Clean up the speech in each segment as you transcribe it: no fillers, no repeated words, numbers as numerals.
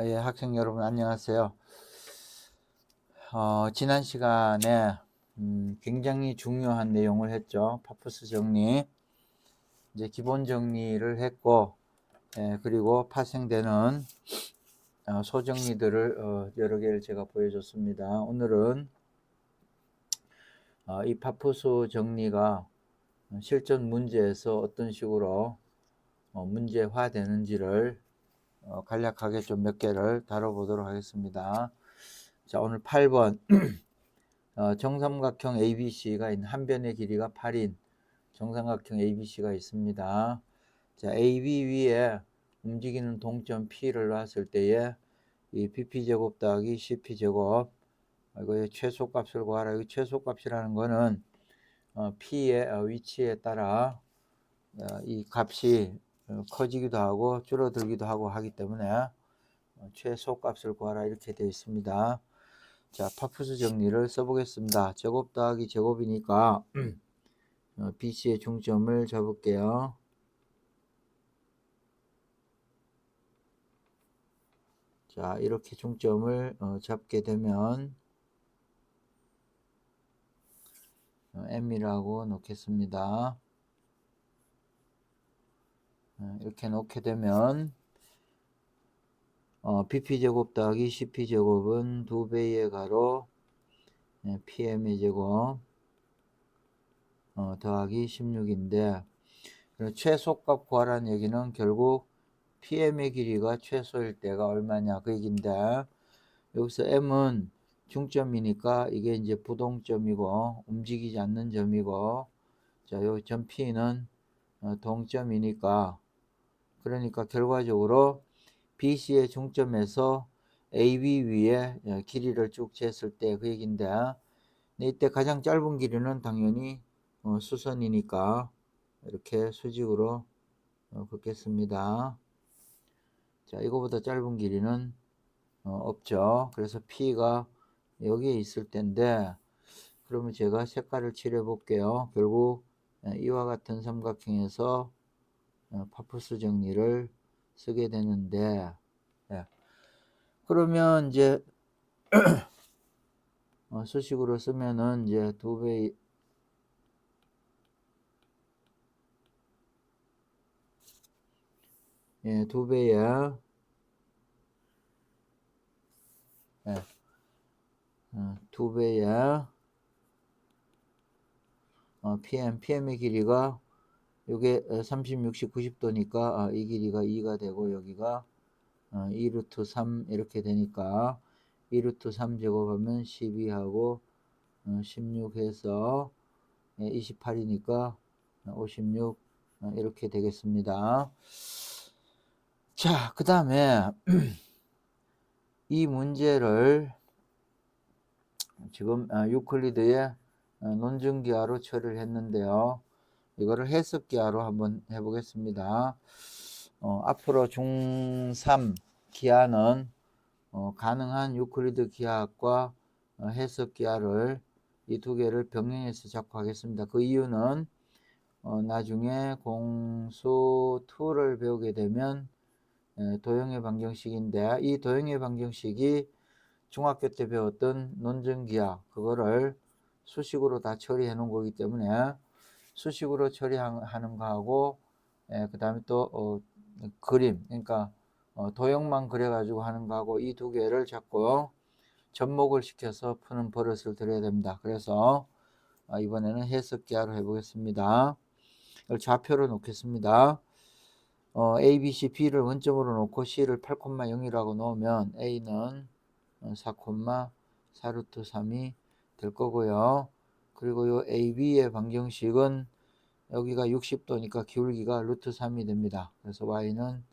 예, 학생 여러분 안녕하세요. 지난 시간에 굉장히 중요한 내용을 했죠. 파푸스 정리. 이제 기본 정리를 했고, 그리고 파생되는 소정리들을 여러 개를 제가 보여줬습니다. 오늘은 이 파푸스 정리가 실전 문제에서 어떤 식으로 문제화되는지를 간략하게 좀 몇 개를 다뤄보도록 하겠습니다. 자, 오늘 8번 정삼각형 ABC가 있는 한 변의 길이가 8인 정삼각형 ABC가 있습니다. 자, AB 위에 움직이는 동점 P를 놨을 때에 이 BP제곱 더하기 CP제곱, 이거 최소값을 구하라. 이 최소값이라는 거는 P의 위치에 따라 이 값이 커지기도 하고 줄어들기도 하고 하기 때문에 최소값을 구하라 이렇게 되어 있습니다. 자, 파푸스 정리를 써보겠습니다. 제곱 더하기 제곱이니까 BC의 중점을 잡을게요. 자, 이렇게 중점을 잡게 되면 M이라고 놓겠습니다. 이렇게 놓게 되면 BP제곱 더하기 CP제곱은 2배의 가로 PM의 제곱 더하기 16인데 최소값 구하라는 얘기는 결국 PM의 길이가 최소일 때가 얼마냐 그 얘기인데, 여기서 M은 중점이니까 이게 이제 부동점이고 움직이지 않는 점이고, 자, 요 점 P는 동점이니까, 그러니까 결과적으로 BC의 중점에서 AB 위에 길이를 쭉 쟀을 때 그 얘기인데, 이때 가장 짧은 길이는 당연히 수선이니까 이렇게 수직으로 긋겠습니다. 자, 이거보다 짧은 길이는 없죠. 그래서 P가 여기에 있을 텐데, 그러면 제가 색깔을 칠해 볼게요. 결국 이와 같은 삼각형에서 파푸스 정리를 쓰게 되는데, 예. 그러면 이제 수식으로 쓰면은 이제 2배, 예, 2배야, 예, 2배야 PM의 길이가 요게 30, 60, 90도니까 이 길이가 2가 되고 여기가 2루트 3 이렇게 되니까 2루트 3 제곱하면 12하고 16 해서 28이니까 56 이렇게 되겠습니다. 자, 그 다음에 이 문제를 지금 유클리드의 논증기하로 처리를 했는데요. 이거를 해석기하로 한번 해보겠습니다. 앞으로 중3 기하는 가능한 유클리드 기하학과 해석 기하를 이 두 개를 병행해서 자꾸 하겠습니다. 그 이유는 나중에 공수 2를 배우게 되면 도형의 방정식인데, 이 도형의 방정식이 중학교 때 배웠던 논증기하 그거를 수식으로 다 처리해 놓은 거기 때문에 수식으로 처리하는 거하고 그 다음에 또 그림, 그러니까 도형만 그려가지고 하는 거하고 이 두 개를 자꾸 접목을 시켜서 푸는 버릇을 들여야 됩니다. 그래서 이번에는 해석기하로 해보겠습니다. 이걸 좌표로 놓겠습니다. A, B, C, B를 원점으로 놓고 C를 8,0이라고 놓으면 A는 4,4루트 3이 될 거고요. 그리고 요 AB의 방정식은 여기가 60도니까 기울기가 루트 3이 됩니다. 그래서 Y는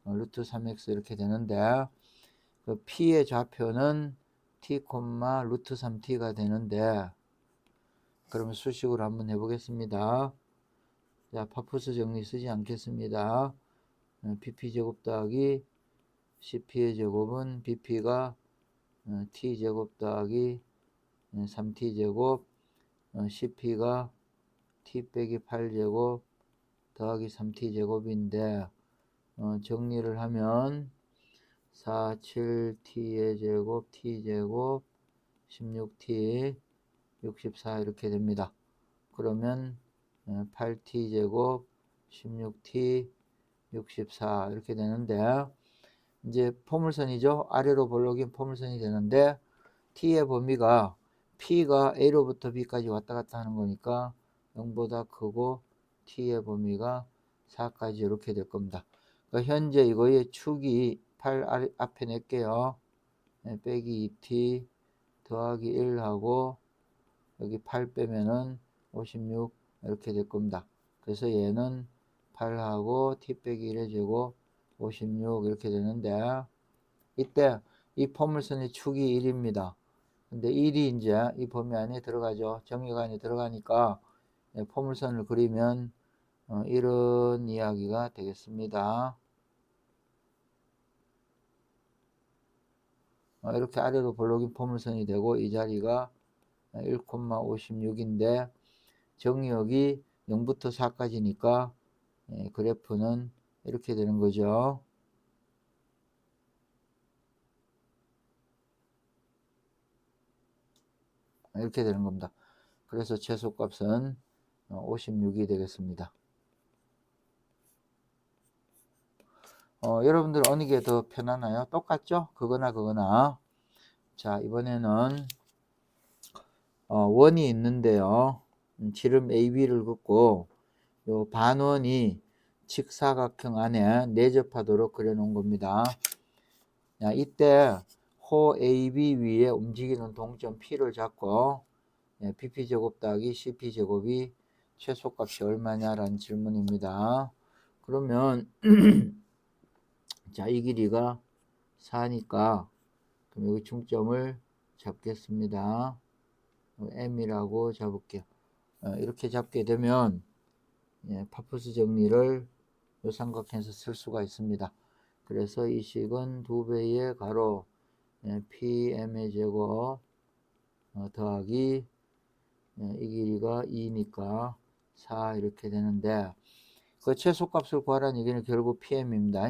루트 3x 이렇게 되는데, 그 P의 좌표는 T, 루트 3T가 되는데, 그러면 수식으로 한번 해보겠습니다. 자, 파푸스 정리 쓰지 않겠습니다. BP제곱 더하기 CP의 제곱은 BP가 T제곱 더하기 3T제곱, CP가 T 빼기 8제곱 더하기 3T제곱인데, 정리를 하면 4, 7t의 제곱 t제곱 16t 64 이렇게 됩니다. 그러면 8t 제곱 16t 64 이렇게 되는데, 이제 포물선이죠. 아래로 볼록인 포물선이 되는데 t의 범위가 p가 a로부터 b까지 왔다 갔다 하는 거니까 0보다 크고 t의 범위가 4까지 이렇게 될 겁니다. 그러니까 현재 이거의 축이 8 앞에 낼게요. 빼기 2t 더하기 1하고 여기 8 빼면은 56 이렇게 될 겁니다. 그래서 얘는 8하고 t 빼기 1의 제곱 56 이렇게 되는데, 이때 이 포물선의 축이 1입니다. 근데 1이 이제 이 범위 안에 들어가죠. 정의가 안에 들어가니까 포물선을 그리면 이런 이야기가 되겠습니다. 이렇게 아래로 볼록인 포물선이 되고 이 자리가 1,56인데 정의역이 0부터 4까지니까 그래프는 이렇게 되는 거죠. 이렇게 되는 겁니다. 그래서 최소값은 56이 되겠습니다. 여러분들 어느 게 더 편하나요? 똑같죠? 그거나. 자, 이번에는 원이 있는데요. 지름 AB를 긋고 요 반원이 직사각형 안에 내접하도록 그려놓은 겁니다. 자, 이때 호 AB 위에 움직이는 동점 P를 잡고 BP제곱 더하기 CP제곱이 최소값이 얼마냐라는 질문입니다. 그러면 자, 이 길이가 4니까 그럼 여기 중점을 잡겠습니다. M이라고 잡을게요. 이렇게 잡게 되면 파푸스 정리를 요 삼각형에서 쓸 수가 있습니다. 그래서 이 식은 2배의 가로 PM의 제곱 더하기 이 길이가 2니까 4 이렇게 되는데, 그 최소값을 구하라는 얘기는 결국 PM입니다.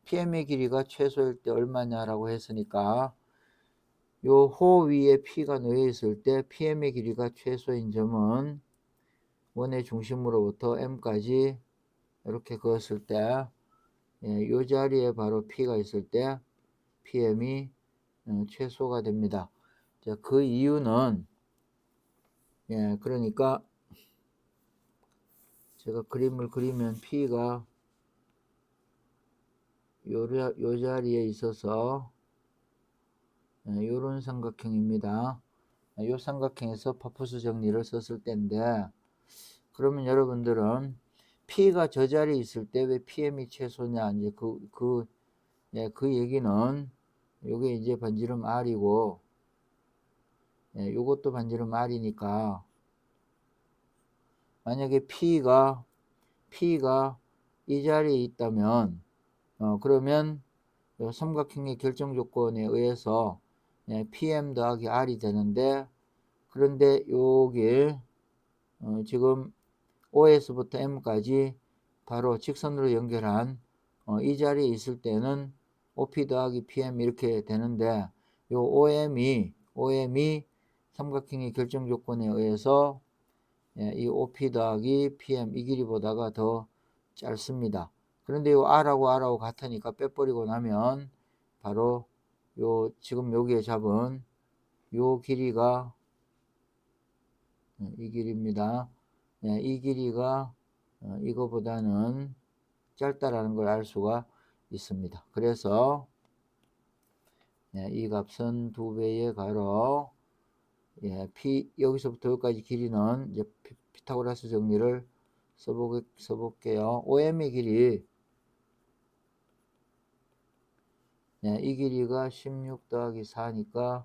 PM의 길이가 최소일 때 얼마냐라고 했으니까 요 호 위에 P가 놓여 있을 때 PM의 길이가 최소인 점은 원의 중심으로부터 M까지 이렇게 그었을 때 요 자리에 바로 P가 있을 때 PM이 최소가 됩니다. 자, 그 이유는 그러니까 제가 그림을 그리면 P가 요 자리에 있어서 요런 삼각형입니다. 요 삼각형에서 파푸스 정리를 썼을 때인데, 그러면 여러분들은 P가 저 자리에 있을 때 왜 PM이 최소냐, 이제 그 얘기는 요게 이제 반지름 R이고 요것도 반지름 R이니까 만약에 P가 이 자리에 있다면 그러면 요 삼각형의 결정 조건에 의해서 PM 더하기 R이 되는데, 그런데 여기 지금 O에서부터 M까지 바로 직선으로 연결한 이 자리에 있을 때는 OP 더하기 PM 이렇게 되는데, 요 OM이 삼각형의 결정 조건에 의해서 이 OP 더하기 PM 이 길이보다가 더 짧습니다. 그런데 요 R하고 같으니까 빼버리고 나면 바로 요 지금 여기에 잡은 요 길이가 이 길이입니다. 이 길이가 이거보다는 짧다라는 걸 알 수가 있습니다. 그래서 이 값은 2배의 가로 P 여기서부터 여기까지 길이는 이제 피타고라스 정리를 써볼게요. OM의 길이 이 길이가 16 더하기 4니까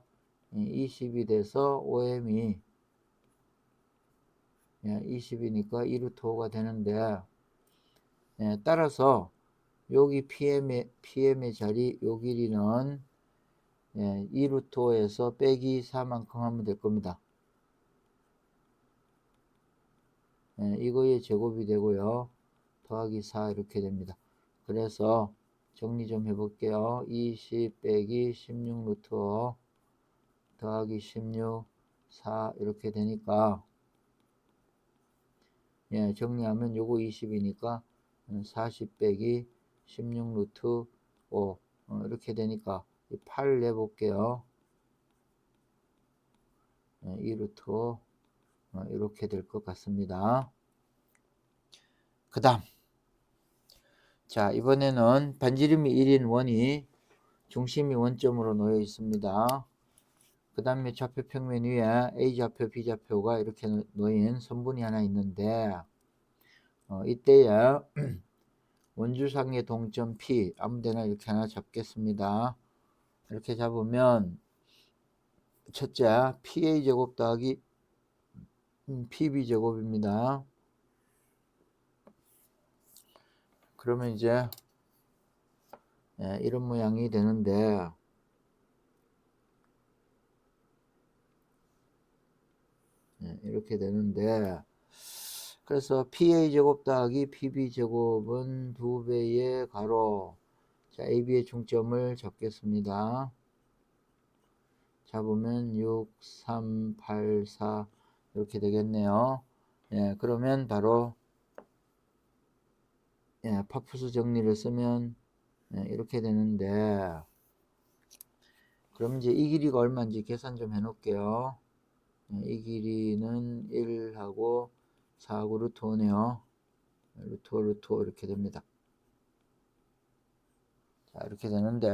20이 돼서 OM이 20이니까 2루트 5가 되는데, 따라서 여기 PM의 자리 요 길이는 2루트 5에서 빼기 4만큼 하면 될 겁니다. 이거의 제곱이 되고요. 더하기 4 이렇게 됩니다. 그래서 정리 좀 해볼게요. 20 빼기 16 루트 5 더하기 16 4 이렇게 되니까 예, 정리하면 요거 20이니까 40 빼기 16 루트 5 이렇게 되니까 8 내볼게요. 2 루트 5 이렇게 될 것 같습니다. 그 다음 자 이번에는 반지름이 1인 원이 중심이 원점으로 놓여 있습니다. 그 다음에 좌표 평면 위에 A좌표 B좌표가 이렇게 놓인 선분이 하나 있는데 이때에 원주상의 동점 P 아무데나 이렇게 하나 잡겠습니다. 이렇게 잡으면 첫째 PA제곱 더하기 PB제곱입니다. 그러면 이제 이런 모양이 되는데 이렇게 되는데 그래서 PA제곱 더하기 PB제곱은 2배의 가로 자 AB의 중점을 잡겠습니다. 잡으면 6, 3, 8, 4 이렇게 되겠네요. 그러면 바로 파푸스 정리를 쓰면 이렇게 되는데 그럼 이제 이 길이가 얼마인지 계산 좀 해 놓을게요. 이 길이는 1하고 4하고 루트 5네요. 루트 5 루트 5 이렇게 됩니다. 자 이렇게 되는데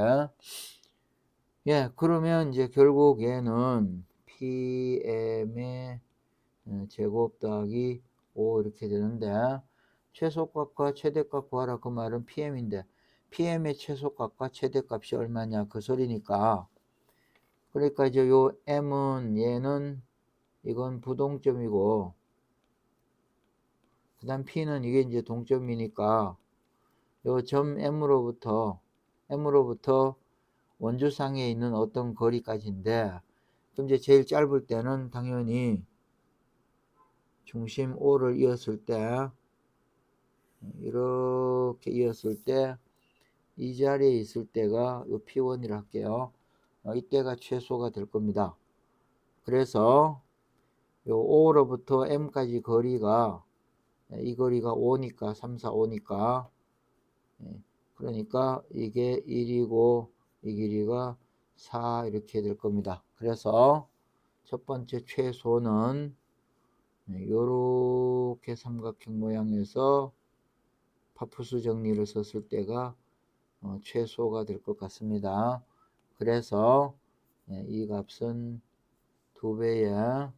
그러면 이제 결국 얘는 PM의 제곱 더하기 5 이렇게 되는데 최소값과 최대값 구하라 그 말은 PM인데 PM의 최소값과 최대값이 얼마냐 그 소리니까 그러니까 이제 요 M은 얘는 이건 부동점이고 그 다음 P는 이게 이제 동점이니까 요 점 M으로부터 원주상에 있는 어떤 거리까지인데 그럼 이제 제일 짧을 때는 당연히 중심 O를 이었을 때 이렇게 이었을 때 이 자리에 있을 때가 요 P1이라 할게요. 이때가 최소가 될 겁니다. 그래서 요 O로부터 M까지 거리가 이 거리가 5니까 3, 4, 5니까 그러니까 이게 1이고 이 길이가 4 이렇게 될 겁니다. 그래서 첫 번째 최소는 요렇게 삼각형 모양에서 파푸스 정리를 썼을 때가 최소가 될 것 같습니다. 그래서 이 값은 2배의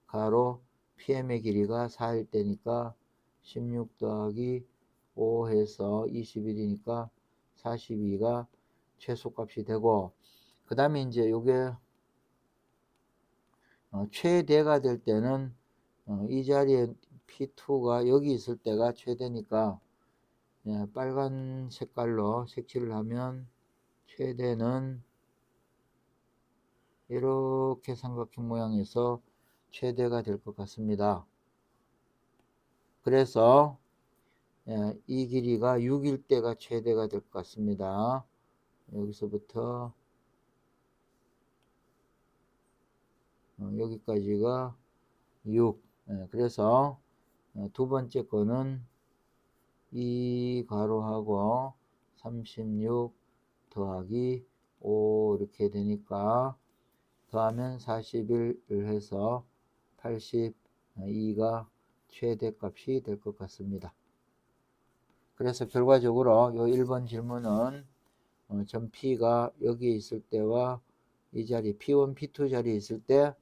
가로 PM의 길이가 4일 때니까 16 더하기 5 해서 21이니까 42가 최소값이 되고 그 다음에 이제 요게 최대가 될 때는 이 자리에 P2가 여기 있을 때가 최대니까 빨간 색깔로 색칠을 하면 최대는 이렇게 삼각형 모양에서 최대가 될 것 같습니다. 그래서 이 길이가 6일 때가 최대가 될 것 같습니다. 여기서부터 여기까지가 6 그래서 두 번째 거는 이 가로하고 36 더하기 5 이렇게 되니까 더하면 41을 해서 82가 최대값이 될 것 같습니다. 그래서 결과적으로 요 1번 질문은 점 P가 여기 있을 때와 이 자리 P1, P2 자리에 있을 때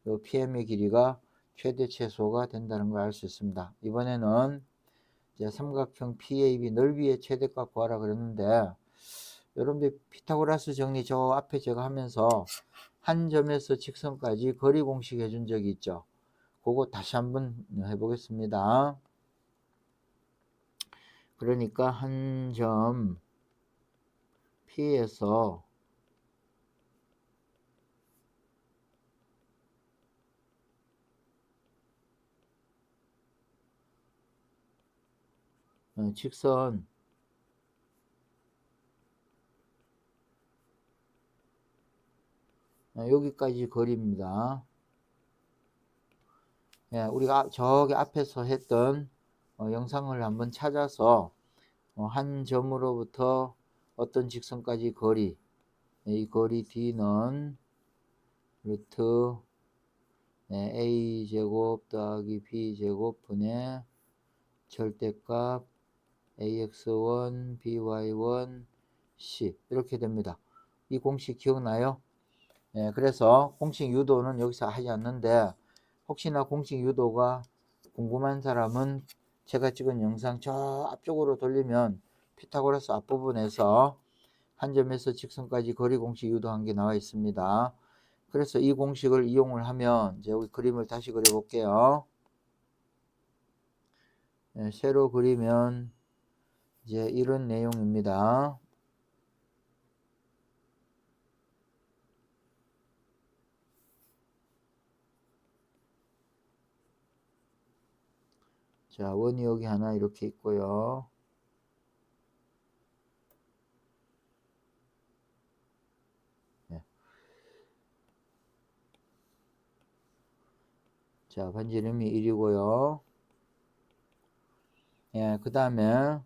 요 PM의 길이가 최대 최소가 된다는 걸 알 수 있습니다. 이번에는 이제 삼각형 PAB 넓이의 최대값 구하라 그랬는데 여러분들 피타고라스 정리 저 앞에 제가 하면서 한 점에서 직선까지 거리 공식 해준 적이 있죠. 그거 다시 한번 해보겠습니다. 그러니까 한 점 P에서 직선 여기까지 거리입니다. 예, 우리가 저기 앞에서 했던 영상을 한번 찾아서 한 점으로부터 어떤 직선까지 거리, 이 거리 D는 루트 a제곱 더하기 b제곱 분의 절대값 ax1 by1 c 이렇게 됩니다. 이 공식 기억나요? 예, 그래서 공식 유도는 여기서 하지 않는데 혹시나 공식 유도가 궁금한 사람은 제가 찍은 영상 저 앞쪽으로 돌리면 피타고라스 앞부분에서 한 점에서 직선까지 거리 공식 유도한 게 나와 있습니다. 그래서 이 공식을 이용을 하면 이제 여기 그림을 다시 그려 볼게요. 예, 세로 그리면 이제 이런 내용입니다. 자, 원이 여기 하나 이렇게 있고요. 예. 자, 반지름이 1이고요. 예, 그 다음에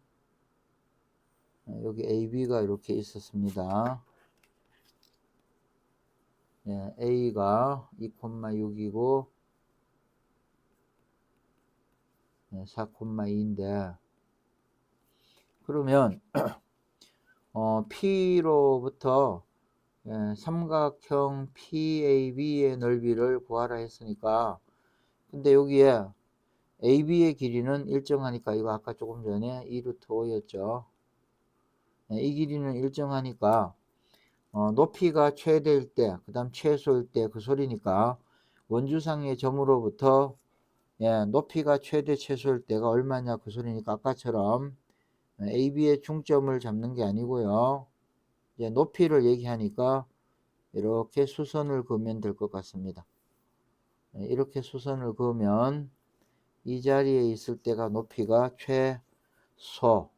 여기 AB가 이렇게 있었습니다. 예, A가 2,6이고 4,2인데 그러면 P로부터 삼각형 PAB의 넓이를 구하라 했으니까 근데 여기에 AB의 길이는 일정하니까 이거 아까 조금 전에 2루트 5였죠. 이 길이는 일정하니까 높이가 최대일 때, 그 다음 최소일 때 그 소리니까 원주상의 점으로부터 높이가 최대 최소일 때가 얼마냐 그 소리니까 아까처럼 AB의 중점을 잡는 게 아니고요. 이제 높이를 얘기하니까 이렇게 수선을 그으면 될 것 같습니다. 이렇게 수선을 그으면 이 자리에 있을 때가 높이가 최소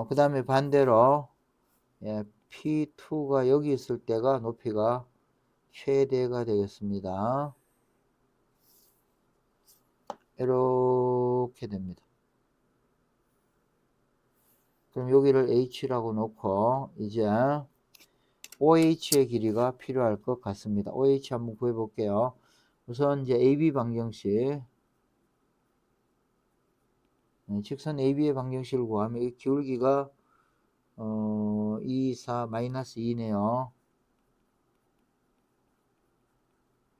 그 다음에 반대로 P2가 여기 있을 때가 높이가 최대가 되겠습니다. 이렇게 됩니다. 그럼 여기를 H라고 놓고 이제 OH의 길이가 필요할 것 같습니다. OH 한번 구해 볼게요. 우선 이제 AB 방정식 직선 AB의 방정식을 구하면 이 기울기가 2, 4, 마이너스 2네요.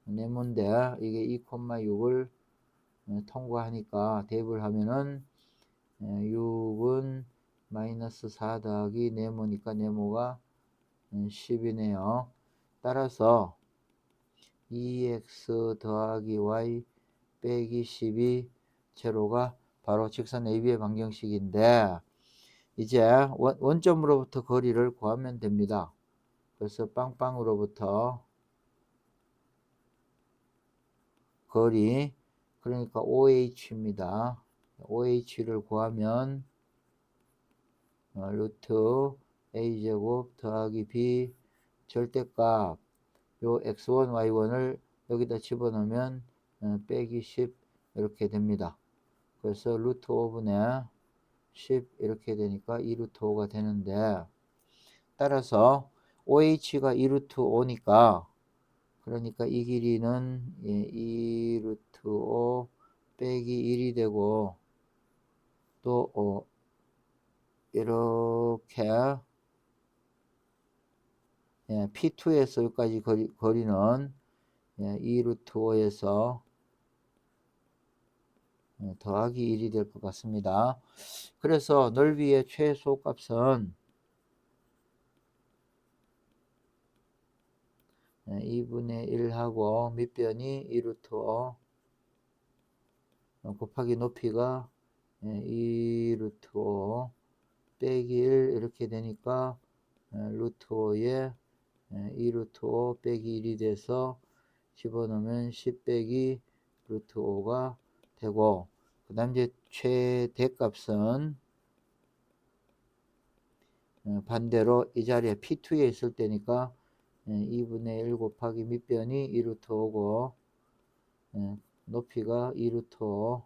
네모인데 이게 2,6을 통과하니까 대입을 하면은 6은 마이너스 4 더하기 네모니까 네모가 10이네요. 따라서 2x 더하기 y 빼기 12 제로가 바로 직선 AB의 방정식인데 이제 원점으로부터 거리를 구하면 됩니다. 그래서 빵빵으로부터 거리 그러니까 OH입니다. OH를 구하면 루트 A제곱 더하기 B 절대값 요 X1, Y1을 여기다 집어넣으면 빼기 10 이렇게 됩니다. 그래서 루트 5분의 10 이렇게 되니까 2루트 5가 되는데 따라서 OH가 2루트 5니까 그러니까 이 길이는 2루트 5 빼기 1이 되고 또 이렇게 P2에서 여기까지 거리는 2루트 5에서 더하기 1이 될 것 같습니다. 그래서 넓이의 최소 값은 2분의 1하고 밑변이 2루트 5 곱하기 높이가 2루트 5 빼기 1 이렇게 되니까 루트 5에 2루트 5 빼기 1이 돼서 집어넣으면 10 빼기 루트 5가 되고 그 다음 이제 최대값은 반대로 이 자리에 P2에 있을 때니까 2분의 1 곱하기 밑변이 2 루트 5고 높이가 2 루트 5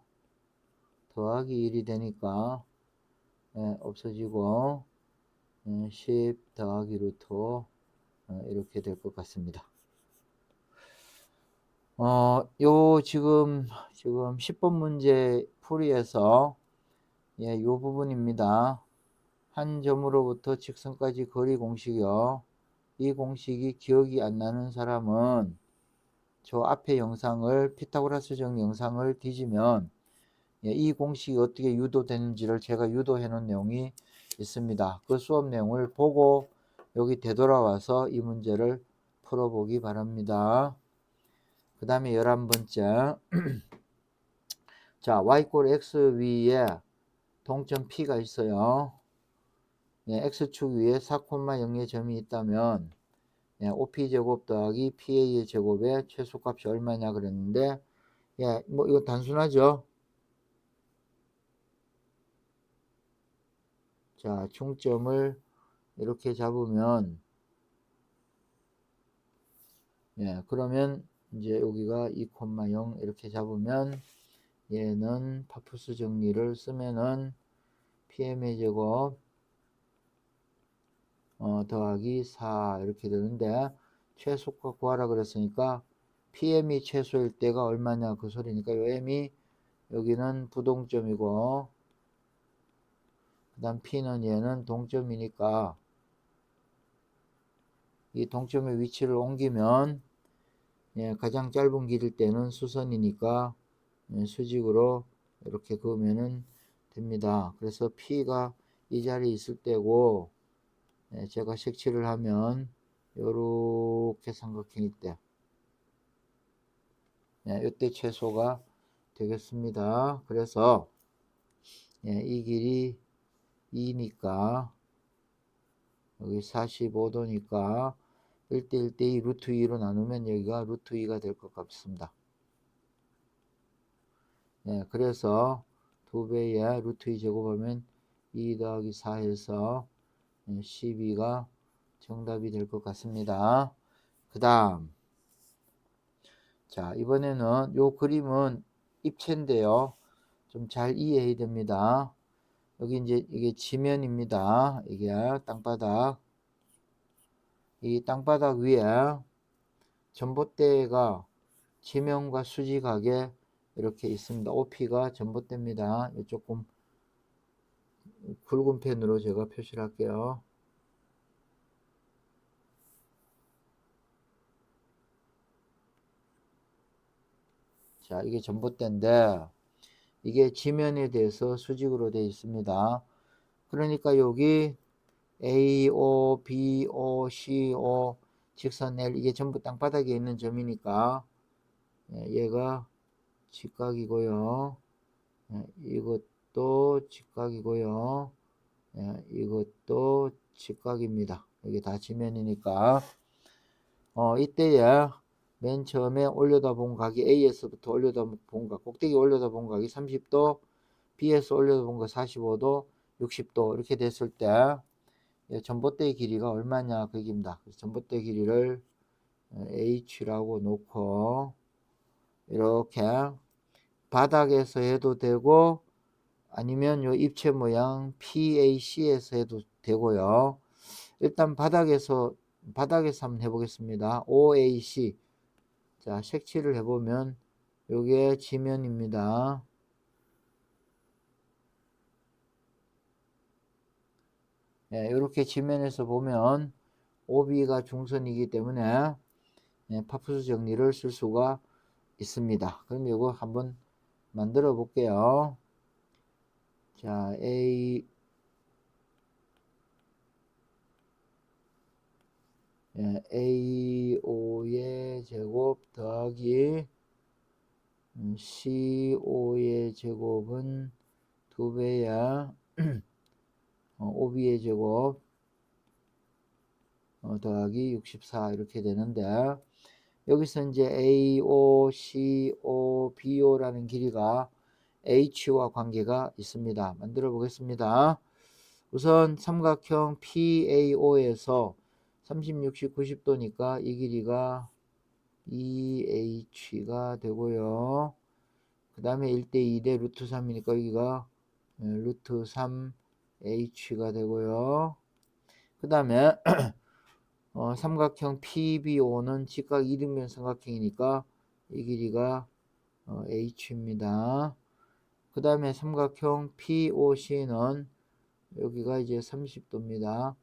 더하기 1이 되니까 없어지고 10 더하기 루트 5 이렇게 될 것 같습니다. 요 지금 10번 문제 풀이에서 요 부분입니다. 한 점으로부터 직선까지 거리 공식이요. 이 공식이 기억이 안 나는 사람은 저 앞에 영상을 피타고라스적 영상을 뒤지면 이 공식이 어떻게 유도되는지를 제가 유도해 놓은 내용이 있습니다. 그 수업 내용을 보고 여기 되돌아와서 이 문제를 풀어보기 바랍니다. 그 다음에 11번째 자 y 꼴 x 위에 동점 P가 있어요. x축 위에 4,0의 점이 있다면 OP제곱 더하기 PA의 제곱의 최소값이 얼마냐 그랬는데 뭐 이거 단순하죠. 자 중점을 이렇게 잡으면 그러면 이제 여기가 2,0 이렇게 잡으면 얘는 파푸스 정리를 쓰면은 PM의 제곱 더하기 4 이렇게 되는데 최소값 구하라 그랬으니까 PM이 최소일 때가 얼마냐 그 소리니까 요 M이 여기는 부동점이고 그 다음 P는 얘는 동점이니까 이 동점의 위치를 옮기면 가장 짧은 길일 때는 수선이니까 수직으로 이렇게 그으면은 됩니다. 그래서 P가 이 자리에 있을 때고 제가 색칠을 하면 요렇게 삼각형일 때 이때 최소가 되겠습니다. 그래서 이 길이 2니까 여기 45도니까 1대 1대 2 루트 2로 나누면 여기가 루트 2가 될 것 같습니다. 그래서 2배에 루트 2 제곱하면 2 더하기 4 해서 12가 정답이 될 것 같습니다. 그 다음 자 이번에는 요 그림은 입체인데요. 좀 잘 이해해야 됩니다. 여기 이제 이게 지면입니다. 이게 땅바닥. 이 땅바닥 위에 전봇대가 지면과 수직하게 이렇게 있습니다. OP가 전봇대입니다. 조금 굵은 펜으로 제가 표시를 할게요. 자, 이게 전봇대인데 이게 지면에 대해서 수직으로 되어 있습니다. 그러니까 여기 AO, BO, CO, 직선 L 이게 전부 땅바닥에 있는 점이니까 얘가 직각이고요. 이것도 직각이고요. 이것도 직각입니다. 이게 다 지면이니까 이때에 맨 처음에 올려다 본 각이 A에서부터 올려다 본 각, 꼭대기 올려다 본 각이 30도, B에서 올려다 본 각 45도, 60도 이렇게 됐을 때 전봇대의 길이가 얼마냐 그 얘기입니다. 그래서 전봇대 길이를 H라고 놓고 이렇게 바닥에서 해도 되고 아니면 요 입체 모양 PAC에서 해도 되고요. 일단 바닥에서 한번 해보겠습니다. OAC 자 색칠을 해보면 요게 지면입니다. 이렇게 지면에서 보면 OB가 중선이기 때문에 파푸스 정리를 쓸 수가 있습니다. 그럼 이거 한번 만들어 볼게요. 자, AO의 제곱 더하기 CO의 제곱은 2배야. OB의 제곱 더하기 64 이렇게 되는데 여기서 이제 AO, CO, BO라는 길이가 h와 관계가 있습니다. 만들어 보겠습니다. 우선 삼각형 PAO에서 30, 60, 90도니까 이 길이가 2h가 되고요. 그 다음에 1대 2대 루트 3이니까 여기가 루트 3h가 되고요. 그 다음에 삼각형 PBO는 직각 이등변 삼각형이니까 이 길이가 h입니다. 그 다음에 삼각형 POC는 여기가 이제 30도입니다.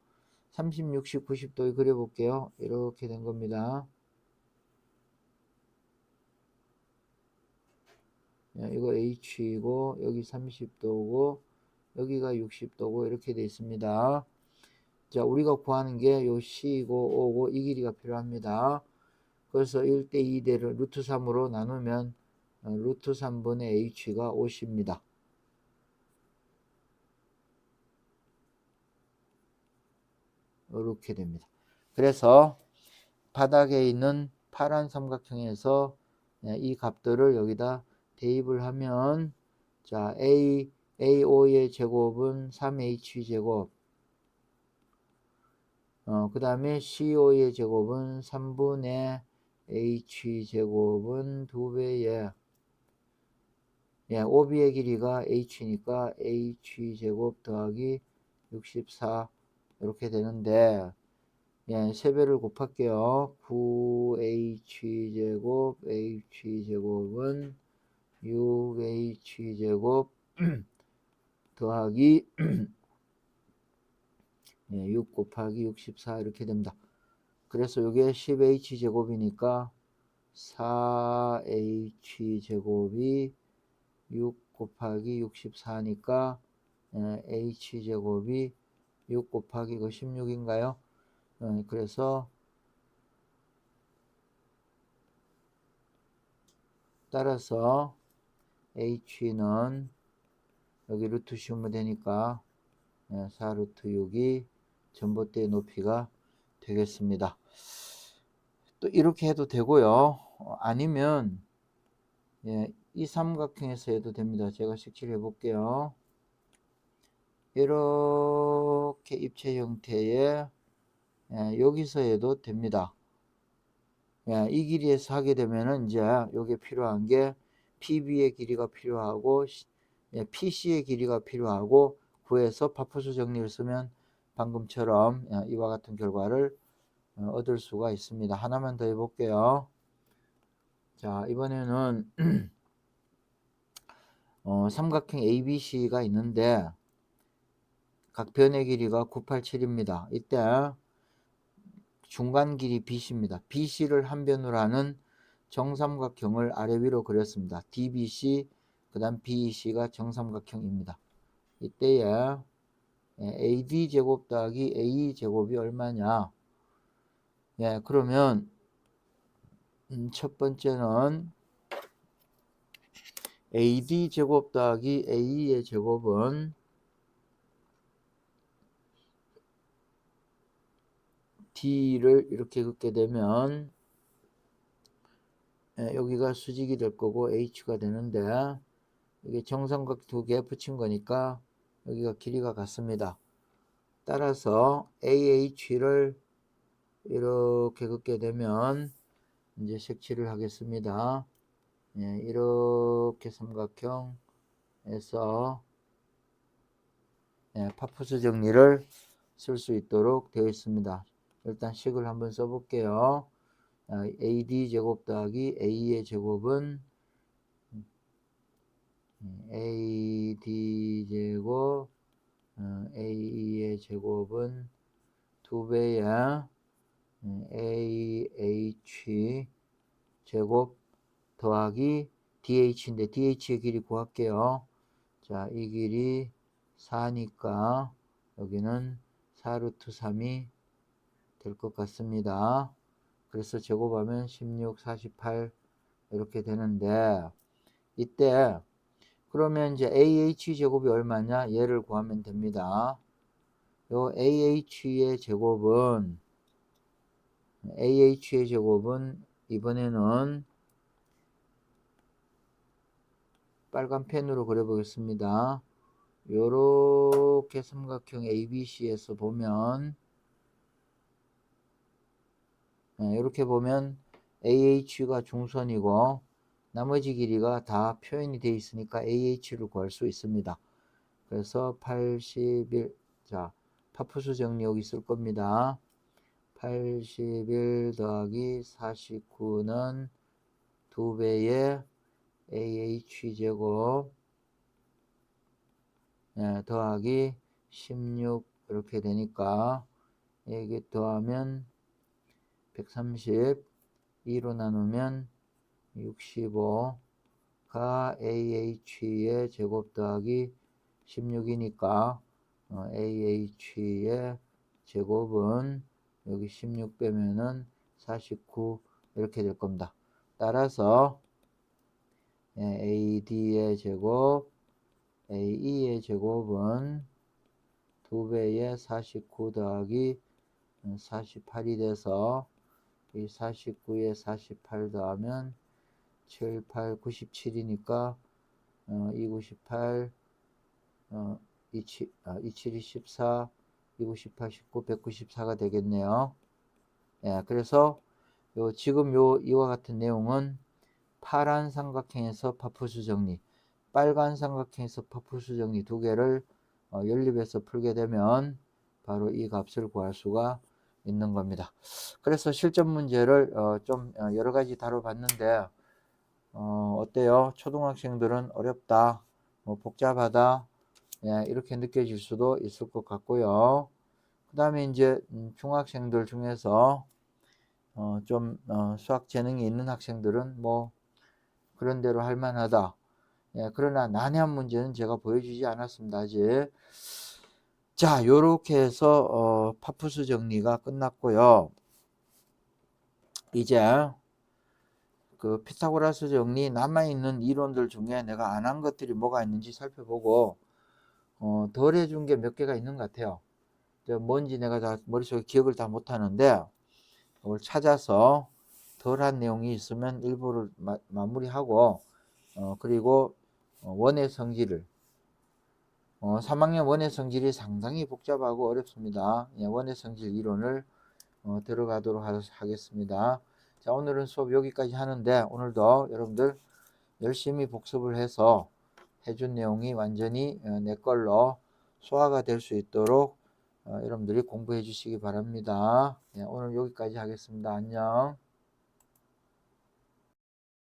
30, 60, 90도 그려볼게요. 이렇게 된 겁니다. 이거 H이고 여기 30도고 여기가 60도고 이렇게 되어 있습니다. 자, 우리가 구하는 게 요 C이고 O고 이 길이가 필요합니다. 그래서 1대 2대를 루트 3으로 나누면 루트 3분의 H가 50입니다. 이렇게 됩니다. 그래서 바닥에 있는 파란 삼각형에서 이 값들을 여기다 대입을 하면 자 AO의 제곱은 3H 제곱 그 다음에 CO의 제곱은 3분의 H 제곱은 2배의 OB의 길이가 H니까 H 제곱 더하기 64 이렇게 되는데 3배를 곱할게요. 9h제곱 h제곱은 6h제곱 더하기 6 곱하기 64 이렇게 됩니다. 그래서 이게 10h제곱이니까 4h제곱이 6 곱하기 64니까 h제곱이 6 곱하기 이거 16인가요? 그래서 따라서 h는 여기 루트 씌우면 되니까 4루트 6이 전봇대의 높이가 되겠습니다. 또 이렇게 해도 되고요. 아니면 이 삼각형에서 해도 됩니다. 제가 색칠해 볼게요. 이렇게 입체 형태의 여기서 해도 됩니다. 이 길이에서 하게 되면은 이제 여기 필요한 게 PB의 길이가 필요하고 PC의 길이가 필요하고 구해서 파푸수 정리를 쓰면 방금처럼 이와 같은 결과를 얻을 수가 있습니다. 하나만 더 해볼게요. 자, 이번에는 삼각형 ABC가 있는데 각 변의 길이가 987입니다. 이때 중간 길이 BC입니다. BC를 한 변으로 하는 정삼각형을 아래 위로 그렸습니다. DBC 그 다음 BEC가 정삼각형입니다. 이때에 AD제곱 더하기 AE제곱이 얼마냐? 그러면 첫 번째는 AD제곱 더하기 AE의 제곱은 D를 이렇게 긋게 되면 여기가 수직이 될 거고 H가 되는데 이게 정삼각 두 개 붙인 거니까 여기가 길이가 같습니다. 따라서 AH를 이렇게 긋게 되면 이제 색칠을 하겠습니다. 이렇게 삼각형에서 파푸스 정리를 쓸 수 있도록 되어 있습니다. 일단 식을 한번 써볼게요. AD 제곱 더하기 AE의 제곱은 AD 제곱 AE의 제곱은 2배의 AH 제곱 더하기 DH인데 DH의 길이 구할게요. 자, 이 길이 4니까 여기는 4루트 3이 될 것 같습니다. 그래서 제곱하면 16, 48 이렇게 되는데 이때 그러면 이제 AH 제곱이 얼마냐? 얘를 구하면 됩니다. 요 AH의 제곱은 이번에는 빨간 펜으로 그려보겠습니다. 요렇게 삼각형 ABC에서 보면 이렇게 보면 AH가 중선이고 나머지 길이가 다 표현이 되어 있으니까 AH를 구할 수 있습니다. 그래서 81, 자, 파푸수 정리 여기 쓸 겁니다. 81 더하기 49는 2배의 AH제곱 더하기 16 이렇게 되니까 이게 더하면 130 2로 나누면 65가 AH의 제곱 더하기 16이니까 AH의 제곱은 여기 16 빼면은 49 이렇게 될 겁니다. 따라서 AD의 제곱, AE의 제곱은 2배의 49 더하기 48이 돼서 이 49에 48 더하면 7, 8, 97이니까 2, 98, 27, 27이 14, 2, 98, 19, 194가 되겠네요. 그래서 지금 이와 같은 내용은 파란 삼각형에서 파푸수 정리, 빨간 삼각형에서 파푸수 정리 두 개를 연립해서 풀게 되면 바로 이 값을 구할 수가 있는 겁니다. 그래서 실전 문제를 좀 여러 가지 다뤄봤는데 어때요? 초등학생들은 어렵다, 복잡하다, 이렇게 느껴질 수도 있을 것 같고요. 그 다음에 이제 중학생들 중에서 좀 수학 재능이 있는 학생들은 뭐 그런 대로 할 만하다. 그러나 난해한 문제는 제가 보여주지 않았습니다. 아직. 자, 요렇게 해서 파푸수 정리가 끝났고요. 이제 그 피타고라스 정리 남아있는 이론들 중에 내가 안 한 것들이 뭐가 있는지 살펴보고 덜 해준 게 몇 개가 있는 것 같아요. 뭔지 내가 다 머릿속에 기억을 다 못하는데 그걸 찾아서 덜한 내용이 있으면 일부를 마무리하고 그리고 원의 성질을 3학년 원의 성질이 상당히 복잡하고 어렵습니다. 원의 성질 이론을 들어가도록 하겠습니다. 자, 오늘은 수업 여기까지 하는데 오늘도 여러분들 열심히 복습을 해서 해준 내용이 완전히 내 걸로 소화가 될 수 있도록 여러분들이 공부해 주시기 바랍니다. 오늘 여기까지 하겠습니다. 안녕.